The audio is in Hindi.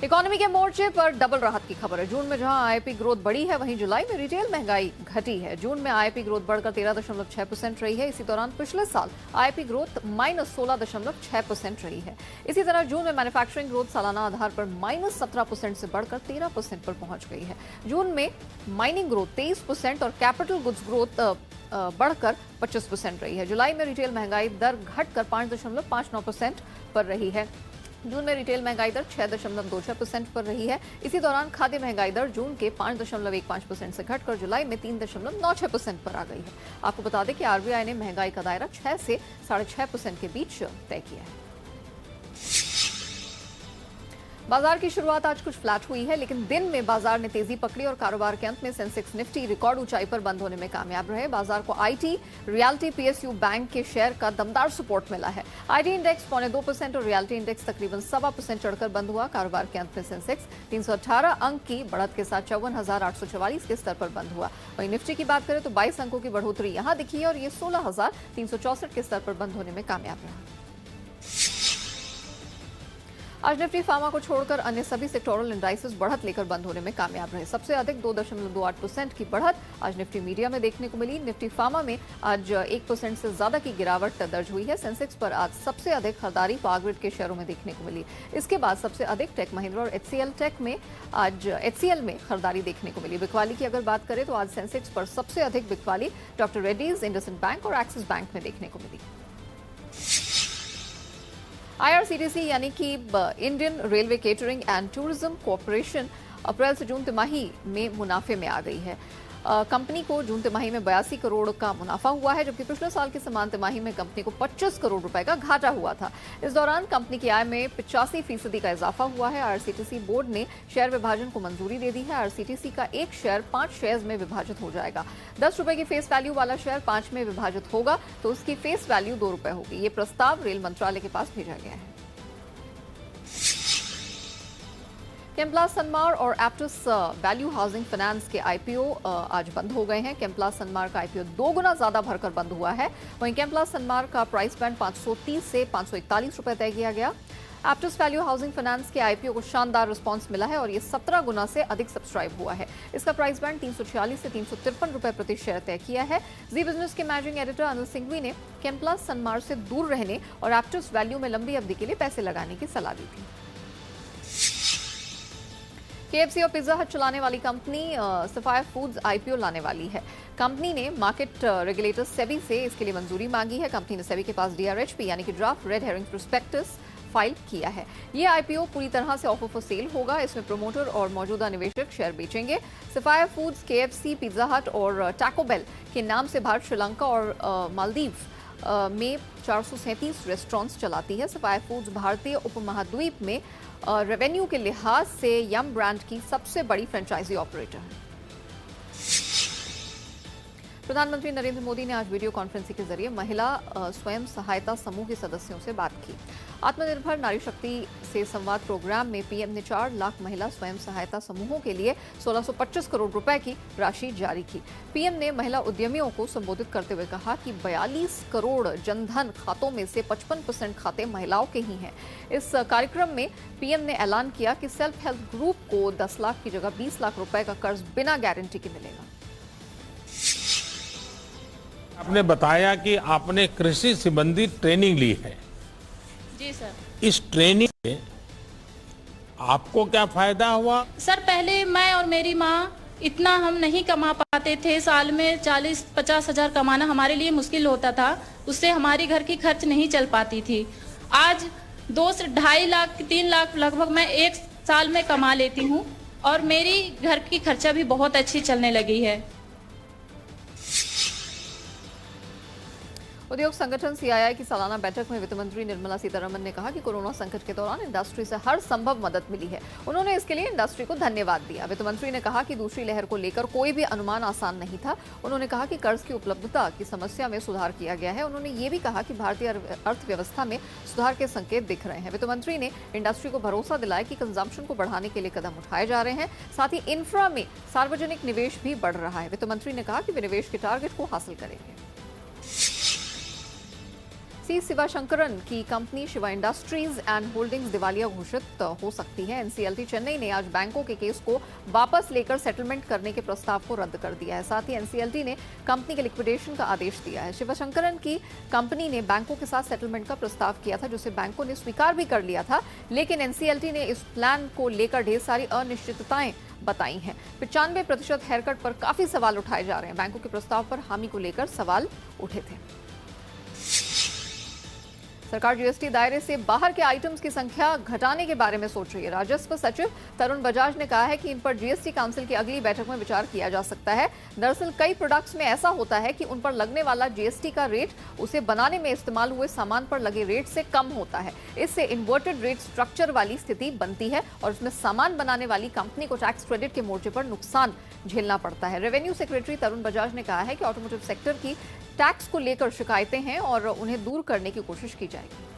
इकोनॉमी के मोर्चे पर डबल राहत की खबर है। जून में जहां आईआईपी ग्रोथ बढ़ी है, वहीं जुलाई में रिटेल महंगाई घटी है। जून में आईआईपी ग्रोथ बढ़कर 13.6% रही है। इसी दौरान पिछले साल आईआईपी ग्रोथ -16.6% रही है। इसी तरह जून में मैन्युफैक्चरिंग ग्रोथ सालाना आधार पर -17% से बढ़कर 13% पर पहुंच गई है। जून में माइनिंग ग्रोथ 23% और कैपिटल गुड्स ग्रोथ बढ़कर 25% रही है। जुलाई में रिटेल महंगाई दर घटकर 5.59% पर रही है। जून में रिटेल महंगाई दर 6.26% पर रही है। इसी दौरान खाद्य महंगाई दर जून के 5.15% से घटकर जुलाई में 3.96% पर आ गई है। आपको बता दें कि आरबीआई ने महंगाई का दायरा 6 से 6.5% के बीच तय किया है। बाजार की शुरुआत आज कुछ फ्लैट हुई है, लेकिन दिन में बाजार ने तेजी पकड़ी और कारोबार के अंत में सेंसेक्स निफ्टी रिकॉर्ड ऊंचाई पर बंद होने में कामयाब रहे। बाजार को आईटी, रियल्टी, पीएसयू बैंक के शेयर का दमदार सपोर्ट मिला है। आईटी इंडेक्स 0.2% और रियल्टी इंडेक्स तकरीबन 1.25% चढ़कर बंद हुआ। कारोबार के अंत में सेंसेक्स 318 अंक की बढ़त के साथ 54,844 के स्तर पर बंद हुआ। वहीं निफ्टी की बात करें तो 22 अंकों की बढ़ोतरी यहां दिखी है और ये 16,364 के स्तर पर बंद होने में कामयाब रहा। आज निफ्टी फार्मा को छोड़कर अन्य सभी सेक्टोरल इंडाइसेस बढ़त लेकर बंद होने में कामयाब रहे। सबसे अधिक 2.28% की बढ़त आज निफ्टी मीडिया में देखने को मिली। निफ्टी फार्मा में आज 1% से ज्यादा की गिरावट दर्ज हुई है। सेंसेक्स पर आज सबसे अधिक खरीदारी पावरग्रिड के शेयरों में देखने को मिली। इसके बाद सबसे अधिक टेक महिंद्रा और एचसीएल में खरीदारी देखने को मिली। बिकवाली की अगर बात करें तो आज सेंसेक्स पर सबसे अधिक बिकवाली डॉक्टर रेड्डीज, इंडसइंड बैंक और एक्सिस बैंक में देखने को मिली। आईआरसीटीसी यानी कि Indian Railway Catering and Tourism Corporation अप्रैल से जून तिमाही में मुनाफे में आ गई है। कंपनी को जून तिमाही में 82 करोड़ का मुनाफा हुआ है, जबकि पिछले साल की समान तिमाही में कंपनी को 25 करोड़ रुपए का घाटा हुआ था। इस दौरान कंपनी की आय में 85% का इजाफा हुआ है। आईआरसीटीसी बोर्ड ने शेयर विभाजन को मंजूरी दे दी है। आईआरसीटीसी का एक शेयर 5 शेयर्स में विभाजित हो जाएगा। 10 रुपए की फेस वैल्यू वाला शेयर 5 में विभाजित होगा तो उसकी फेस वैल्यू 2 रुपए होगी। ये प्रस्ताव रेल मंत्रालय के पास भेजा गया है। केम्प्लास सनमार और एप्टस वैल्यू हाउसिंग फाइनेंस के आईपीओ आज बंद हो गए हैं। केम्प्लास सनमार का आईपीओ 2 गुना ज्यादा भरकर बंद हुआ है। वहीं केम्प्लास सनमार का प्राइस बैंड 530 से 541 रुपए तय किया गया। एप्टस वैल्यू हाउसिंग फाइनेंस के आईपीओ को शानदार रिस्पांस मिला है और ये 17 गुना से अधिक सब्सक्राइब हुआ है। इसका प्राइस बैंड 346 से 353 रुपए प्रति शेयर तय किया है। जी बिजनेस के मैनेजिंग एडिटर अनिल सिंघवी ने केम्प्लास सनमार से दूर रहने और एप्टस वैल्यू में लंबी अवधि के लिए पैसे लगाने की सलाह दी थी। केएफसी और पिज्जा हट चलाने वाली कंपनी सफायर फूड्स आईपीओ लाने वाली है। कंपनी ने मार्केट रेगुलेटर सेबी से इसके लिए मंजूरी मांगी है। कंपनी ने सेबी के पास डीआरएचपी यानी कि draft red herring prospectus file किया है। ये आईपीओ पूरी तरह से ऑफर फॉर सेल होगा। इसमें प्रमोटर और मौजूदा निवेशक शेयर बेचेंगे। सफायर फूड्स केएफसी, पिज्जा हट और टैको बेल के नाम से भारत, श्रीलंका और मालदीव में 437 रेस्टोरेंट्स चलाती है। सफायर फूड्स भारतीय उपमहाद्वीप में रेवेन्यू के लिहाज से यम ब्रांड की सबसे बड़ी फ्रेंचाइजी ऑपरेटर है। प्रधानमंत्री नरेंद्र मोदी ने आज वीडियो कॉन्फ्रेंसिंग के जरिए महिला स्वयं सहायता समूह के सदस्यों से बात की। आत्मनिर्भर नारी शक्ति से संवाद प्रोग्राम में पीएम ने 4 लाख महिला स्वयं सहायता समूहों के लिए 1625 करोड़ रुपए की राशि जारी की। पीएम ने महिला उद्यमियों को संबोधित करते हुए कहा कि 42 करोड़ जनधन खातों में से 55% खाते महिलाओं के ही हैं। इस कार्यक्रम में पीएम ने ऐलान किया कि सेल्फ हेल्प ग्रुप को 10 लाख की जगह 20 लाख रुपए का कर्ज बिना गारंटी के मिलेगा। आपने बताया कि आपने कृषि संबंधी ट्रेनिंग ली है। जी सर। इस ट्रेनिंग में आपको क्या फायदा हुआ? सर, पहले मैं और मेरी माँ इतना हम नहीं कमा पाते थे। साल में 40-50 हजार कमाना हमारे लिए मुश्किल होता था। उससे हमारी घर की खर्च नहीं चल पाती थी। आज 2 से 2.5 लाख 3 लाख लगभग मैं एक साल में कमा लेती हूँ और मेरी घर की खर्चा भी बहुत अच्छी चलने लगी है। उद्योग संगठन सीआईआई की सालाना बैठक में वित्त मंत्री निर्मला सीतारमण ने कहा कि कोरोना संकट के दौरान इंडस्ट्री से हर संभव मदद मिली है। उन्होंने इसके लिए इंडस्ट्री को धन्यवाद दिया। वित्त मंत्री ने कहा कि दूसरी लहर को लेकर कोई भी अनुमान आसान नहीं था। उन्होंने कहा कि कर्ज की उपलब्धता की समस्या में सुधार किया गया है। उन्होंने ये भी कहा कि भारतीय अर्थव्यवस्था में सुधार के संकेत दिख रहे हैं। वित्त मंत्री ने इंडस्ट्री को भरोसा दिलाया कि कंजम्पशन को बढ़ाने के लिए कदम उठाए जा रहे हैं। साथ ही इंफ्रा में सार्वजनिक निवेश भी बढ़ रहा है। वित्त मंत्री ने कहा कि वे निवेश के टारगेट को हासिल करेंगे। जीएसटी शिवाशंकरन की company Shiva industries and holdings दिवालिया घोषित हो सकती है। एनसीएलटी चेन्नई ने आज बैंकों के केस को वापस लेकर सेटलमेंट करने के प्रस्ताव को रद्द कर दिया है। साथ ही एनसीएलटी ने कंपनी के लिक्विडेशन का आदेश दिया है। शिवाशंकरन की कंपनी ने बैंकों के साथ सेटलमेंट का प्रस्ताव किया था, जिसे बैंकों ने स्वीकार भी कर लिया था, लेकिन एनसीएलटी ने इस प्लान को लेकर ढेर सारी अनिश्चितताएं बताई हैं। 95% हेयरकट पर काफी सवाल उठाए जा रहे हैं। बैंकों के प्रस्ताव पर हामी को लेकर सवाल उठे थे। सरकार जीएसटी दायरे से बाहर के आइटम्स की संख्या घटाने के बारे में सोच रही है। राजस्व सचिव तरुण बजाज ने कहा है कि इन पर जीएसटी काउंसिल की अगली बैठक में विचार किया जा सकता है। दरअसल कई प्रोडक्ट्स में ऐसा होता है कि उन पर लगने वाला जीएसटी का रेट उसे बनाने में इस्तेमाल हुए सामान पर लगे रेट से कम होता है। इससे इन्वर्टेड रेट स्ट्रक्चर वाली स्थिति बनती है और उसमें सामान बनाने वाली कंपनी को टैक्स क्रेडिट के मोर्चे पर नुकसान झेलना पड़ता है। रेवेन्यू सेक्रेटरी तरुण बजाज ने कहा है कि ऑटोमोटिव सेक्टर की टैक्स को लेकर शिकायतें हैं और उन्हें दूर करने की कोशिश की जाएगी।